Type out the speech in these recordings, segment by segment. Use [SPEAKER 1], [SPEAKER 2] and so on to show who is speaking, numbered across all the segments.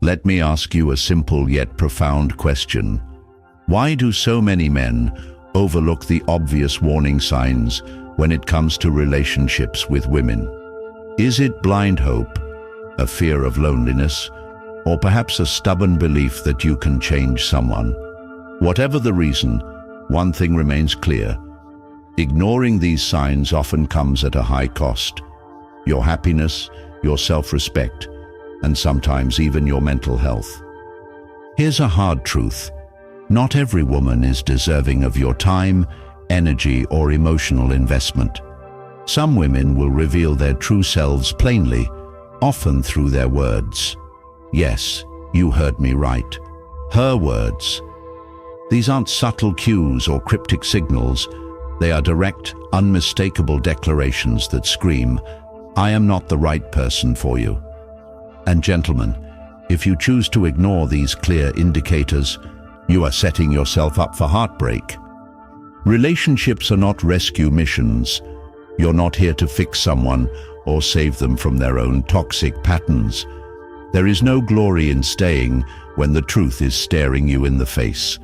[SPEAKER 1] Let me ask you a simple yet profound question. Why do so many men overlook the obvious warning signs when it comes to relationships with women? Is it blind hope, a fear of loneliness, or perhaps a stubborn belief that you can change someone? Whatever the reason, one thing remains clear. Ignoring these signs often comes at a high cost. Your happiness, your self-respect, and sometimes even your mental health. Here's a hard truth. Not every woman is deserving of your time, energy, or emotional investment. Some women will reveal their true selves plainly, often through their words. Yes, you heard me right. Her words. These aren't subtle cues or cryptic signals. They are direct, unmistakable declarations that scream, "I am not the right person for you." And gentlemen, if you choose to ignore these clear indicators, you are setting yourself up for heartbreak. Relationships are not rescue missions. You're not here to fix someone or save them from their own toxic patterns. There is no glory in staying when the truth is staring you in the face.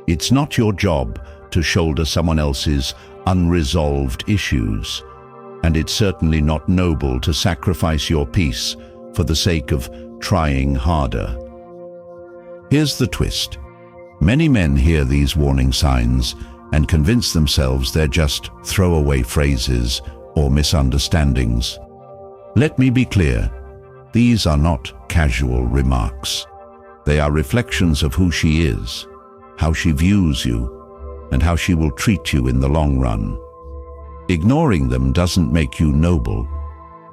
[SPEAKER 1] It's not your job to shoulder someone else's unresolved issues, and it's certainly not noble to sacrifice your peace for the sake of trying harder. Here's the twist. Many men hear these warning signs and convince themselves they're just throwaway phrases or misunderstandings. Let me be clear, these are not casual remarks. They are reflections of who she is, how she views you, and how she will treat you in the long run. Ignoring them doesn't make you noble.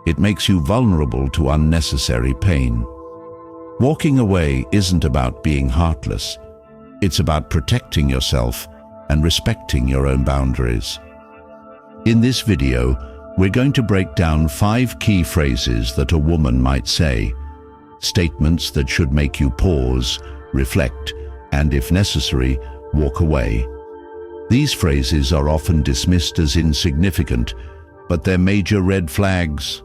[SPEAKER 1] It makes you vulnerable to unnecessary pain. Walking away isn't about being heartless. It's about protecting yourself and respecting your own boundaries. In this video, we're going to break down 5 key phrases that a woman might say, statements that should make you pause, reflect, and if necessary, walk away. These phrases are often dismissed as insignificant, but they're major red flags.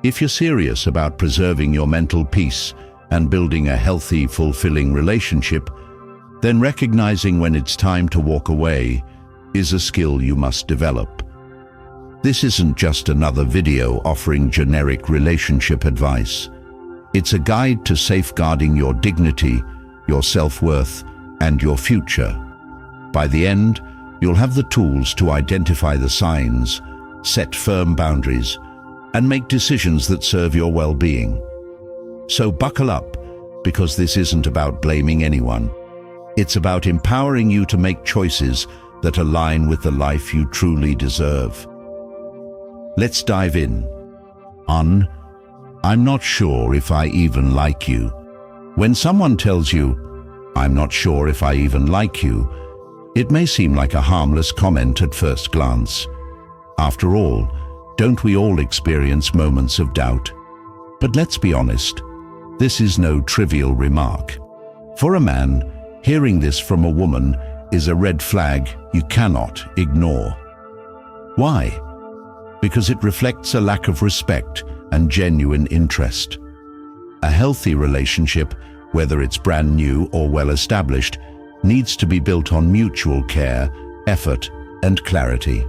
[SPEAKER 1] If you're serious about preserving your mental peace and building a healthy, fulfilling relationship, then recognizing when it's time to walk away is a skill you must develop. This isn't just another video offering generic relationship advice. It's a guide to safeguarding your dignity, your self-worth, and your future. By the end, you'll have the tools to identify the signs, set firm boundaries, and make decisions that serve your well-being. So buckle up, because this isn't about blaming anyone. It's about empowering you to make choices that align with the life you truly deserve. Let's dive in. I'm not sure if I even like you. When someone tells you, "I'm not sure if I even like you," it may seem like a harmless comment at first glance. After all, don't we all experience moments of doubt? But let's be honest, this is no trivial remark. For a man, hearing this from a woman is a red flag you cannot ignore. Why? Because it reflects a lack of respect and genuine interest. A healthy relationship, whether it's brand new or well-established, needs to be built on mutual care, effort, and clarity.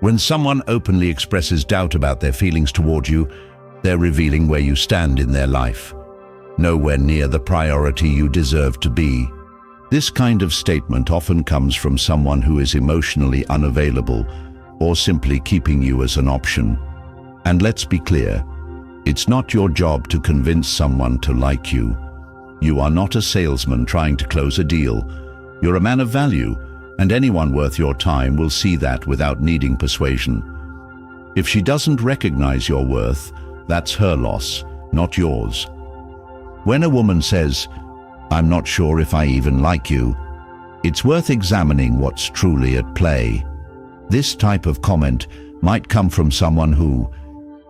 [SPEAKER 1] When someone openly expresses doubt about their feelings toward you, they're revealing where you stand in their life. Nowhere near the priority you deserve to be. This kind of statement often comes from someone who is emotionally unavailable or simply keeping you as an option. And let's be clear, it's not your job to convince someone to like you. You are not a salesman trying to close a deal. You're a man of value, and anyone worth your time will see that without needing persuasion. If she doesn't recognize your worth, that's her loss, not yours. When a woman says, "I'm not sure if I even like you," it's worth examining what's truly at play. This type of comment might come from someone who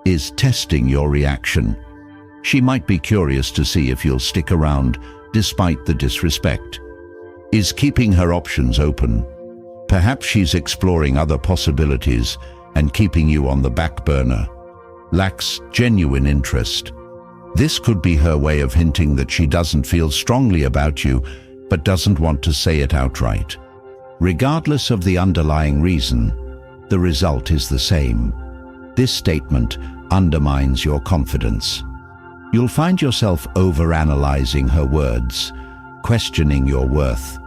[SPEAKER 1] is testing your reaction. She might be curious to see if you'll stick around despite the disrespect. Is keeping her options open. Perhaps she's exploring other possibilities and keeping you on the back burner. Lacks genuine interest. This could be her way of hinting that she doesn't feel strongly about you, but doesn't want to say it outright. Regardless of the underlying reason, the result is the same. This statement undermines your confidence. You'll find yourself overanalyzing her words, questioning your worth,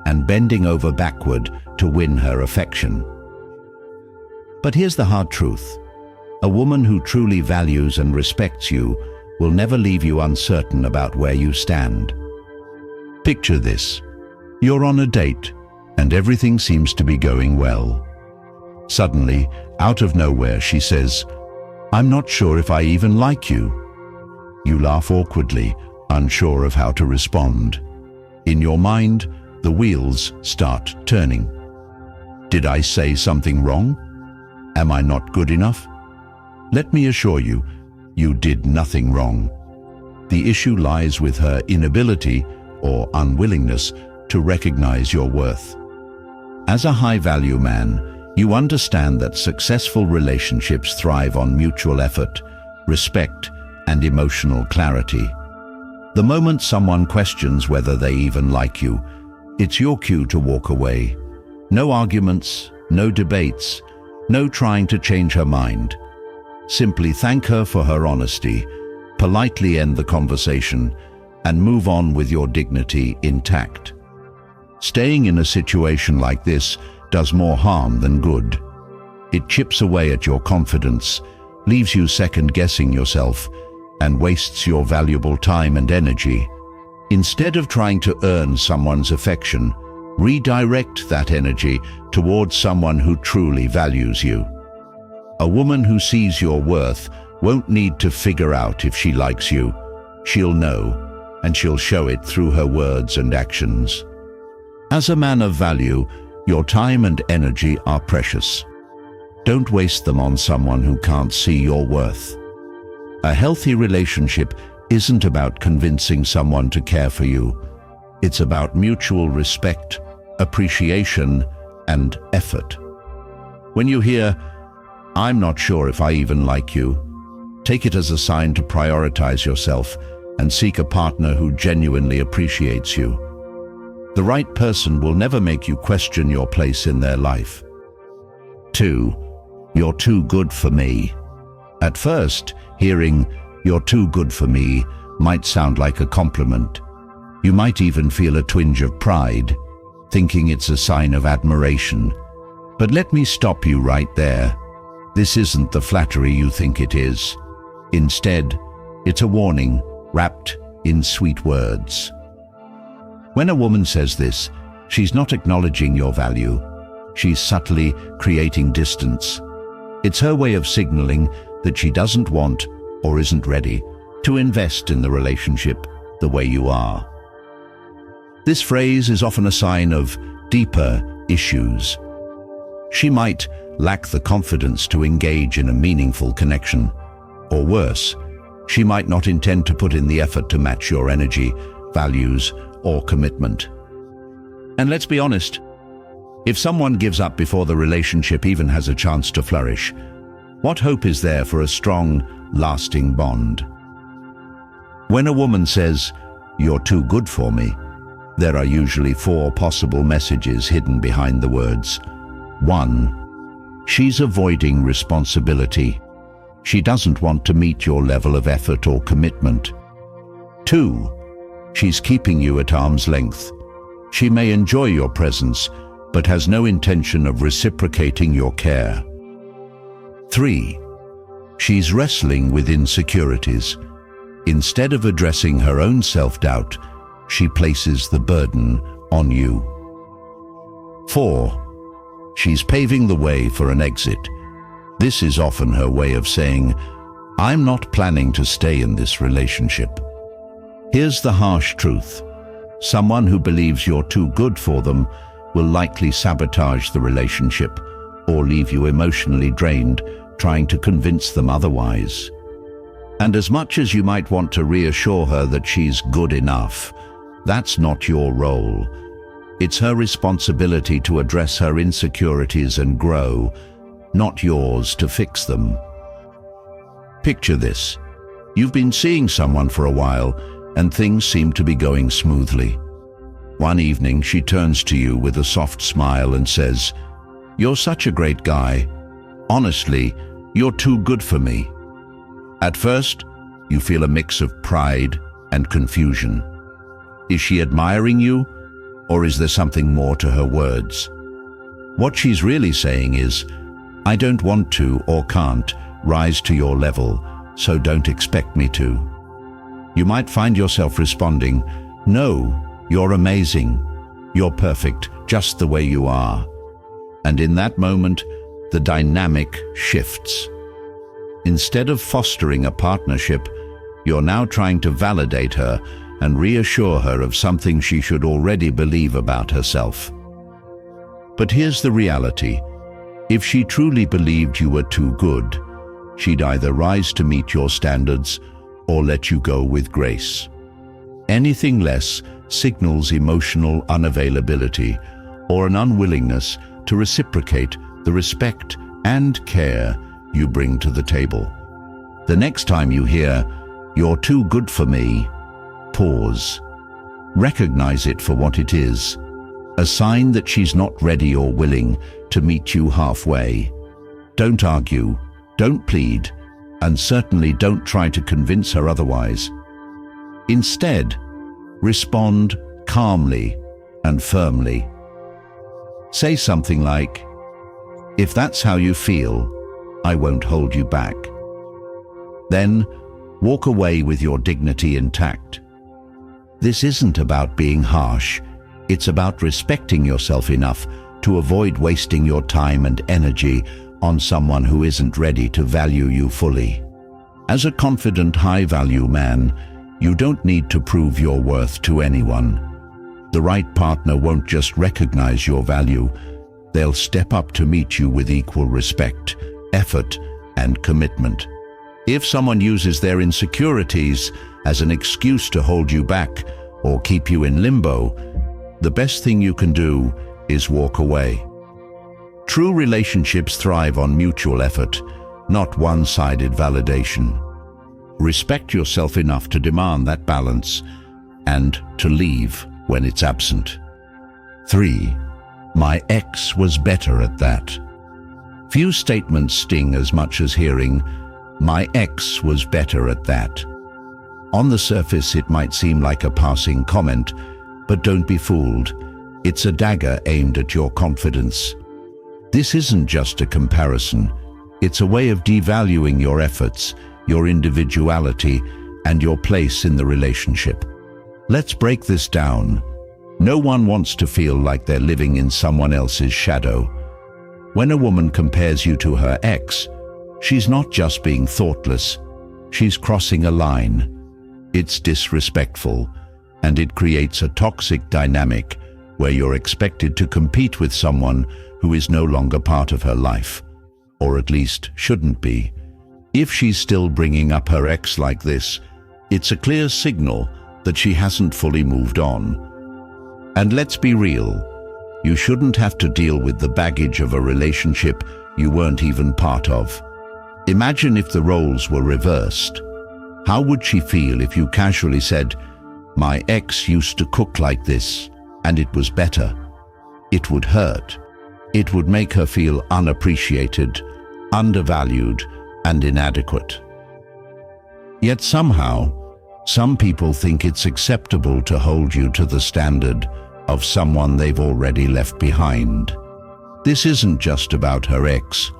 [SPEAKER 1] and bending over backward to win her affection. But here's the hard truth. A woman who truly values and respects you will never leave you uncertain about where you stand. Picture this. You're on a date, and everything seems to be going well. Suddenly, out of nowhere, she says, "I'm not sure if I even like you." You laugh awkwardly, unsure of how to respond. In your mind, the wheels start turning. Did I say something wrong? Am I not good enough? Let me assure you, you did nothing wrong. The issue lies with her inability or unwillingness to recognize your worth. As a high-value man, you understand that successful relationships thrive on mutual effort, respect, and emotional clarity. The moment someone questions whether they even like you, it's your cue to walk away. No arguments, no debates, no trying to change her mind. Simply thank her for her honesty, politely end the conversation, and move on with your dignity intact. Staying in a situation like this does more harm than good. It chips away at your confidence, leaves you second-guessing yourself, and wastes your valuable time and energy. Instead of trying to earn someone's affection, redirect that energy towards someone who truly values you. A woman who sees your worth won't need to figure out if she likes you. She'll know, and she'll show it through her words and actions. As a man of value, your time and energy are precious. Don't waste them on someone who can't see your worth. A healthy relationship isn't about convincing someone to care for you. It's about mutual respect, appreciation, and effort. When you hear, "I'm not sure if I even like you," take it as a sign to prioritize yourself and seek a partner who genuinely appreciates you. The right person will never make you question your place in their life. 2. You're too good for me. At first, hearing, "You're too good for me," might sound like a compliment. You might even feel a twinge of pride, thinking it's a sign of admiration. But let me stop you right there. This isn't the flattery you think it is. Instead, it's a warning wrapped in sweet words. When a woman says this, she's not acknowledging your value. She's subtly creating distance. It's her way of signaling that she doesn't want or isn't ready to invest in the relationship the way you are. This phrase is often a sign of deeper issues. She might lack the confidence to engage in a meaningful connection. Or worse, she might not intend to put in the effort to match your energy, values, or commitment. And let's be honest, if someone gives up before the relationship even has a chance to flourish, what hope is there for a strong, lasting bond? When a woman says, "You're too good for me," there are usually 4 possible messages hidden behind the words. 1. She's avoiding responsibility. She doesn't want to meet your level of effort or commitment. 2. She's keeping you at arm's length. She may enjoy your presence, but has no intention of reciprocating your care. 3. She's wrestling with insecurities. Instead of addressing her own self-doubt, she places the burden on you. 4. She's paving the way for an exit. This is often her way of saying, "I'm not planning to stay in this relationship." Here's the harsh truth. Someone who believes you're too good for them will likely sabotage the relationship or leave you emotionally drained trying to convince them otherwise. And as much as you might want to reassure her that she's good enough, that's not your role. It's her responsibility to address her insecurities and grow, not yours to fix them. Picture this. You've been seeing someone for a while, and things seem to be going smoothly. One evening, she turns to you with a soft smile and says, "You're such a great guy. Honestly, you're too good for me." At first, you feel a mix of pride and confusion. Is she admiring you, or is there something more to her words? What she's really saying is, "I don't want to or can't rise to your level, so don't expect me to." You might find yourself responding, "No, you're amazing. You're perfect, just the way you are." And in that moment, the dynamic shifts. Instead of fostering a partnership, you're now trying to validate her and reassure her of something she should already believe about herself. But here's the reality. If she truly believed you were too good, she'd either rise to meet your standards or let you go with grace. Anything less signals emotional unavailability or an unwillingness to reciprocate the respect and care you bring to the table. The next time you hear, "You're too good for me," pause. Recognize it for what it is, a sign that she's not ready or willing to meet you halfway. Don't argue, don't plead, and certainly don't try to convince her otherwise. Instead, respond calmly and firmly. Say something like, "If that's how you feel, I won't hold you back." Then, walk away with your dignity intact. This isn't about being harsh. It's about respecting yourself enough to avoid wasting your time and energy on someone who isn't ready to value you fully. As a confident, high-value man, you don't need to prove your worth to anyone. The right partner won't just recognize your value, they'll step up to meet you with equal respect, effort, and commitment. If someone uses their insecurities as an excuse to hold you back or keep you in limbo, the best thing you can do is walk away. True relationships thrive on mutual effort, not one-sided validation. Respect yourself enough to demand that balance and to leave when it's absent. 3. My ex was better at that. Few statements sting as much as hearing, "My ex was better at that." On the surface, it might seem like a passing comment, but don't be fooled. It's a dagger aimed at your confidence. This isn't just a comparison. It's a way of devaluing your efforts, your individuality, and your place in the relationship. Let's break this down. No one wants to feel like they're living in someone else's shadow. When a woman compares you to her ex, she's not just being thoughtless, she's crossing a line. It's disrespectful, and it creates a toxic dynamic where you're expected to compete with someone who is no longer part of her life, or at least shouldn't be. If she's still bringing up her ex like this, it's a clear signal that she hasn't fully moved on. And let's be real, you shouldn't have to deal with the baggage of a relationship you weren't even part of. Imagine if the roles were reversed. How would she feel if you casually said, "My ex used to cook like this, and it was better"? It would hurt. It would make her feel unappreciated, undervalued, and inadequate. Yet somehow, some people think it's acceptable to hold you to the standard of someone they've already left behind. This isn't just about her ex,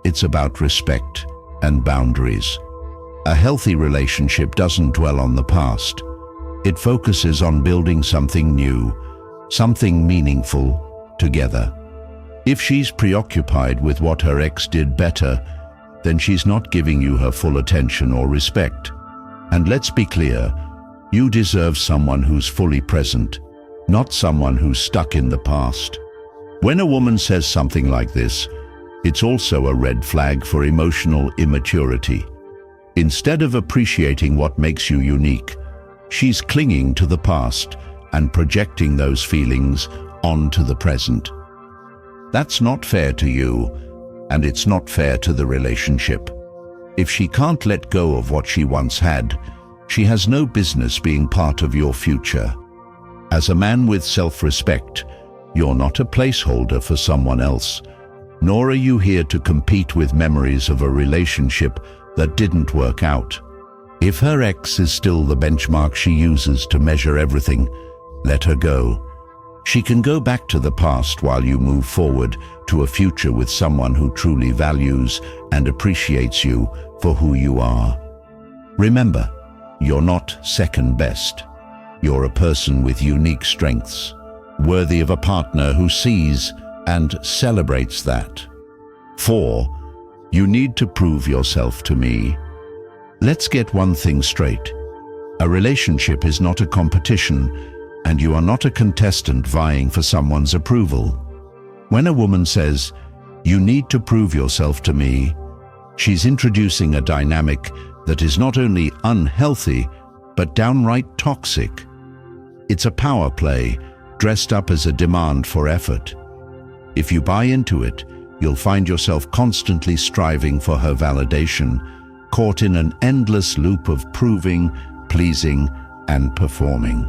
[SPEAKER 1] it's about respect and boundaries. A healthy relationship doesn't dwell on the past. It focuses on building something new, something meaningful, together. If she's preoccupied with what her ex did better, then she's not giving you her full attention or respect. And let's be clear, you deserve someone who's fully present, not someone who's stuck in the past. When a woman says something like this, it's also a red flag for emotional immaturity. Instead of appreciating what makes you unique, she's clinging to the past and projecting those feelings onto the present. That's not fair to you, and it's not fair to the relationship. If she can't let go of what she once had, she has no business being part of your future. As a man with self-respect, you're not a placeholder for someone else, nor are you here to compete with memories of a relationship that didn't work out. If her ex is still the benchmark she uses to measure everything, let her go. She can go back to the past while you move forward to a future with someone who truly values and appreciates you for who you are. Remember, you're not second best. You're a person with unique strengths, worthy of a partner who sees and celebrates that. 4. You need to prove yourself to me. Let's get one thing straight. A relationship is not a competition, and you are not a contestant vying for someone's approval. When a woman says, "You need to prove yourself to me," she's introducing a dynamic that is not only unhealthy, but downright toxic. It's a power play, dressed up as a demand for effort. If you buy into it, you'll find yourself constantly striving for her validation, caught in an endless loop of proving, pleasing, and performing.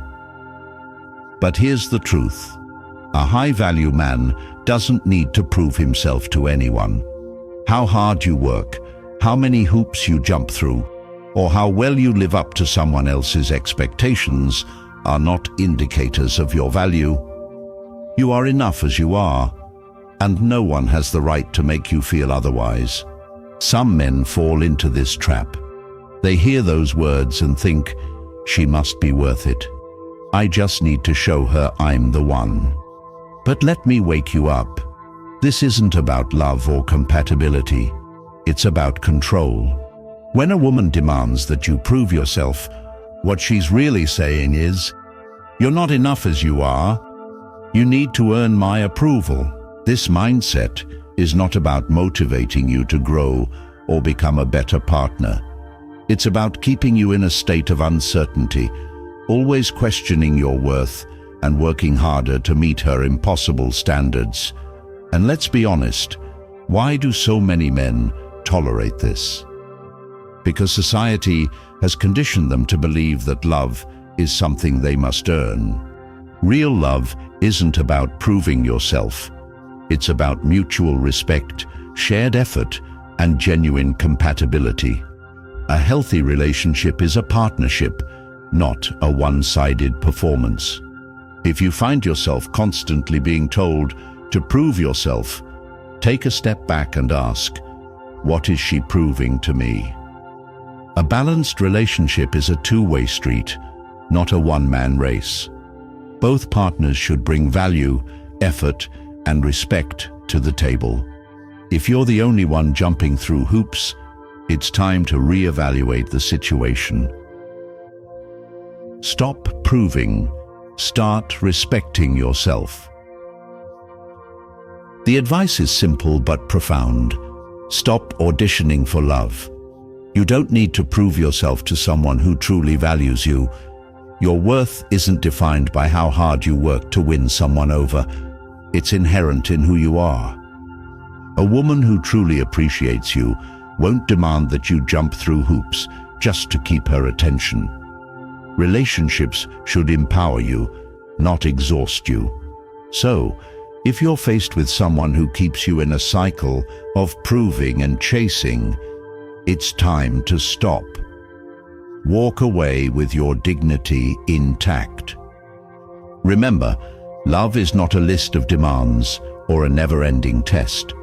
[SPEAKER 1] But here's the truth. A high-value man doesn't need to prove himself to anyone. How hard you work, how many hoops you jump through, or how well you live up to someone else's expectations are not indicators of your value. You are enough as you are, and no one has the right to make you feel otherwise. Some men fall into this trap. They hear those words and think, "She must be worth it. I just need to show her I'm the one." But let me wake you up. This isn't about love or compatibility. It's about control. When a woman demands that you prove yourself, what she's really saying is, "You're not enough as you are. You need to earn my approval." This mindset is not about motivating you to grow or become a better partner. It's about keeping you in a state of uncertainty, always questioning your worth and working harder to meet her impossible standards. And let's be honest, why do so many men tolerate this? Because society has conditioned them to believe that love is something they must earn. Real love isn't about proving yourself. It's about mutual respect, shared effort, and genuine compatibility. A healthy relationship is a partnership, not a one-sided performance. If you find yourself constantly being told to prove yourself, take a step back and ask, what is she proving to me? A balanced relationship is a two-way street, not a one-man race. Both partners should bring value, effort, and respect to the table. If you're the only one jumping through hoops, it's time to reevaluate the situation. Stop proving, start respecting yourself. The advice is simple but profound. Stop auditioning for love. You don't need to prove yourself to someone who truly values you. Your worth isn't defined by how hard you work to win someone over. It's inherent in who you are. A woman who truly appreciates you won't demand that you jump through hoops just to keep her attention. Relationships should empower you, not exhaust you. So, if you're faced with someone who keeps you in a cycle of proving and chasing, it's time to stop. Walk away with your dignity intact. Remember, love is not a list of demands or a never-ending test.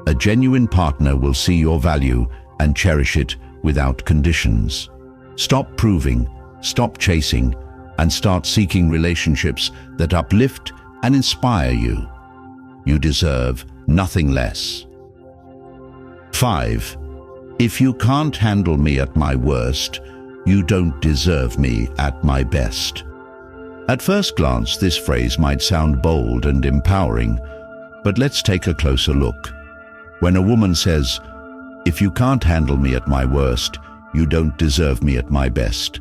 [SPEAKER 1] A genuine partner will see your value and cherish it without conditions. Stop proving, stop chasing, and start seeking relationships that uplift and inspire you. You deserve nothing less. 5. If you can't handle me at my worst, you don't deserve me at my best. At first glance, this phrase might sound bold and empowering, but let's take a closer look. When a woman says, "If you can't handle me at my worst, you don't deserve me at my best,"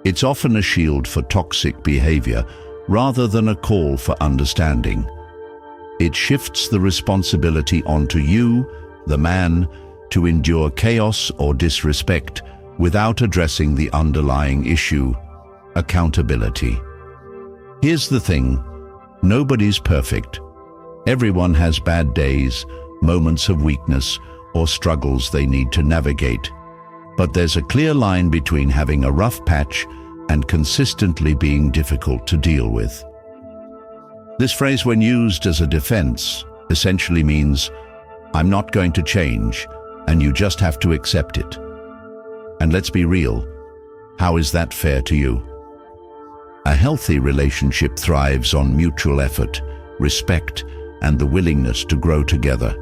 [SPEAKER 1] it's often a shield for toxic behavior rather than a call for understanding. It shifts the responsibility onto you, the man, to endure chaos or disrespect without addressing the underlying issue: accountability. Here's the thing: nobody's perfect. Everyone has bad days, moments of weakness, or struggles they need to navigate. But there's a clear line between having a rough patch and consistently being difficult to deal with. This phrase, when used as a defense, essentially means, "I'm not going to change, and you just have to accept it." And let's be real, how is that fair to you? A healthy relationship thrives on mutual effort, respect, and the willingness to grow together.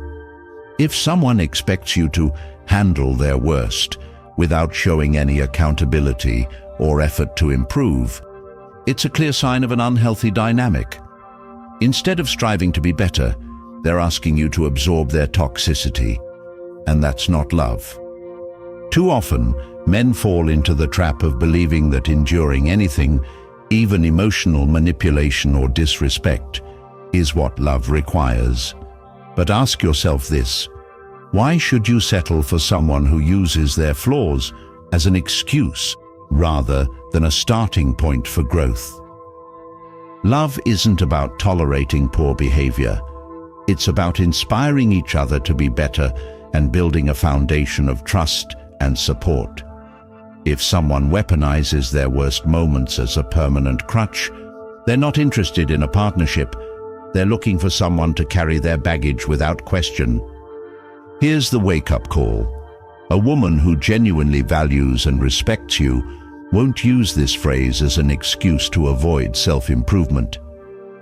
[SPEAKER 1] If someone expects you to handle their worst without showing any accountability or effort to improve, it's a clear sign of an unhealthy dynamic. Instead of striving to be better, they're asking you to absorb their toxicity, and that's not love. Too often, men fall into the trap of believing that enduring anything, even emotional manipulation or disrespect, is what love requires. But ask yourself this: why should you settle for someone who uses their flaws as an excuse rather than a starting point for growth? Love isn't about tolerating poor behavior. It's about inspiring each other to be better and building a foundation of trust and support. If someone weaponizes their worst moments as a permanent crutch, they're not interested in a partnership. They're looking for someone to carry their baggage without question. Here's the wake-up call: a woman who genuinely values and respects you won't use this phrase as an excuse to avoid self-improvement.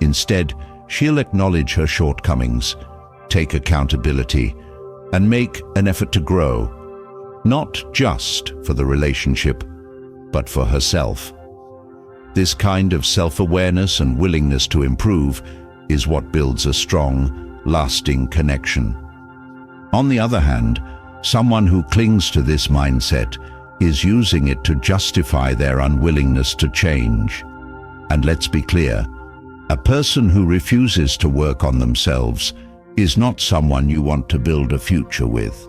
[SPEAKER 1] Instead, she'll acknowledge her shortcomings, take accountability, and make an effort to grow, not just for the relationship, but for herself. This kind of self-awareness and willingness to improve is what builds a strong, lasting connection. On the other hand, someone who clings to this mindset is using it to justify their unwillingness to change. And let's be clear, a person who refuses to work on themselves is not someone you want to build a future with.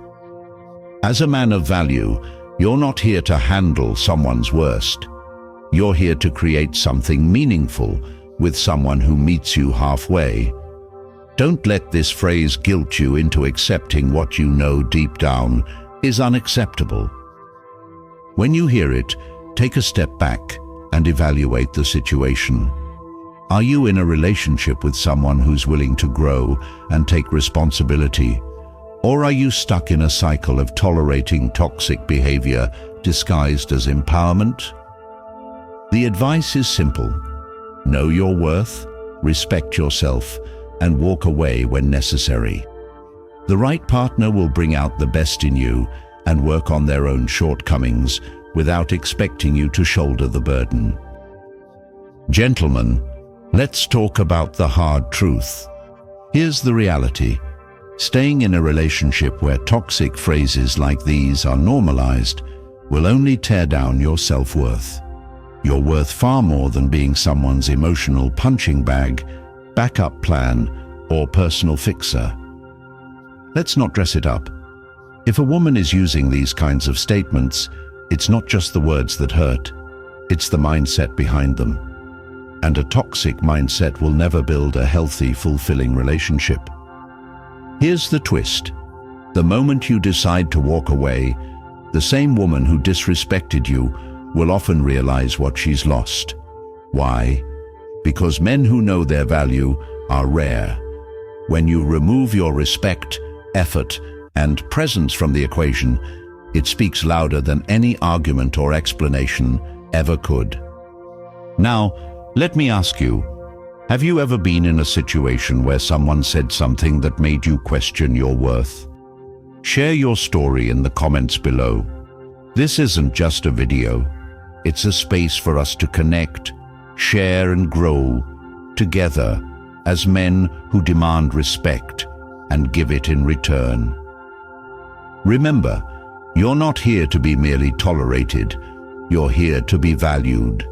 [SPEAKER 1] As a man of value, you're not here to handle someone's worst. You're here to create something meaningful with someone who meets you halfway. Don't let this phrase guilt you into accepting what you know deep down is unacceptable. When you hear it, take a step back and evaluate the situation. Are you in a relationship with someone who's willing to grow and take responsibility? Or are you stuck in a cycle of tolerating toxic behavior disguised as empowerment? The advice is simple: know your worth, respect yourself, and walk away when necessary. The right partner will bring out the best in you and work on their own shortcomings without expecting you to shoulder the burden. Gentlemen, let's talk about the hard truth. Here's the reality: staying in a relationship where toxic phrases like these are normalized will only tear down your self-worth. You're worth far more than being someone's emotional punching bag, backup plan, or personal fixer. Let's not dress it up. If a woman is using these kinds of statements, it's not just the words that hurt, it's the mindset behind them. And a toxic mindset will never build a healthy, fulfilling relationship. Here's the twist: the moment you decide to walk away, the same woman who disrespected you will often realize what she's lost. Why? Because men who know their value are rare. When you remove your respect, effort, and presence from the equation, it speaks louder than any argument or explanation ever could. Now, let me ask you, have you ever been in a situation where someone said something that made you question your worth? Share your story in the comments below. This isn't just a video. It's a space for us to connect, share, and grow together as men who demand respect and give it in return. Remember, you're not here to be merely tolerated. You're here to be valued.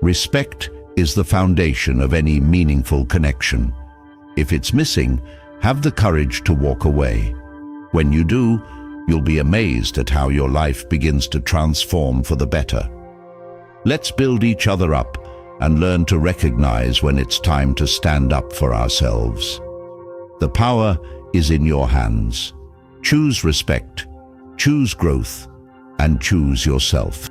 [SPEAKER 1] Respect is the foundation of any meaningful connection. If it's missing, have the courage to walk away. When you do, You'll be amazed at how your life begins to transform for the better. Let's build each other up and learn to recognize when it's time to stand up for ourselves. The power is in your hands. Choose respect, choose growth, and choose yourself.